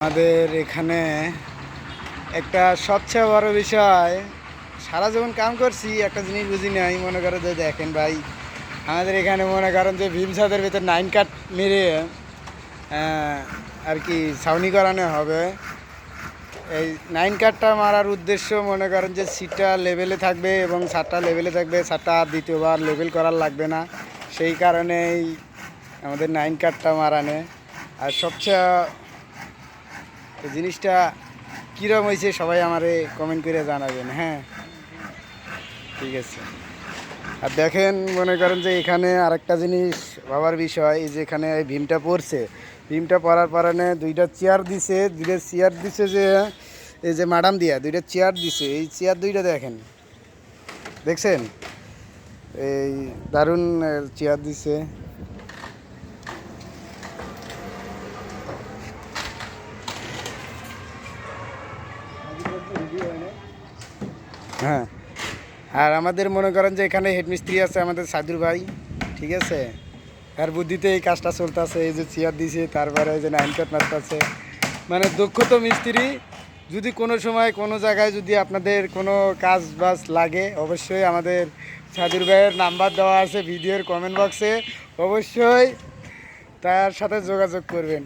আমাদের এখানে একটা সবচেয়ে বড় বিষয়, সারা জীবন কাম করছি একটা জিনিস বুঝি নাই। মনে করেন যে দেখেন ভাই, আমাদের এখানে মনে করেন যে ভীম ছাদের ভিতর 9 কাট মেরে আর কি ছাউনি করানো হবে। এই 9 কাটটা মারার উদ্দেশ্য মনে করেন যে সিটটা লেভেলে থাকবে এবং ছাদটা লেভেলে থাকবে, ছাদটা দ্বিতীয়বার লেভেল করার লাগবে না। সেই কারণেই আমাদের 9 কাটটা মারানে। আর সবচেয়ে জিনিসটা কীরকম হয়েছে সবাই আমারে কমেন্ট করে জানাবেন। হ্যাঁ, ঠিক আছে। আর দেখেন, মনে করেন যে এখানে আরেকটা জিনিস ভাবার বিষয়, এই যে এখানে ভীমটা পড়ছে, ভীমটা পড়ার কারণে দুইটা চেয়ার দিছে যে এই যে ম্যাডাম দিয়া দুইটা চেয়ার দিছে। এই চেয়ার দুইটা দেখেন, দেখছেন, এই দারুণ চেয়ার দিছে। হ্যাঁ, আর আমাদের মনে করেন যে এখানে হেডমিস্ত্রি আছে আমাদের সাদুর ভাই, ঠিক আছে। আর বুদ্ধিতে এই কাজটা চলতেছে, এই যে চেয়ার দিছে, তারপরে এই যে 9 কাট মারতেছে। মানে দক্ষত মিস্ত্রি। যদি কোনো সময় কোনো জায়গায় যদি আপনাদের কোনো কাজ বাজ লাগে, অবশ্যই আমাদের সাদুর ভাইয়ের নাম্বার দেওয়া আছে ভিডিওর কমেন্ট বক্সে, অবশ্যই তার সাথে যোগাযোগ করবেন।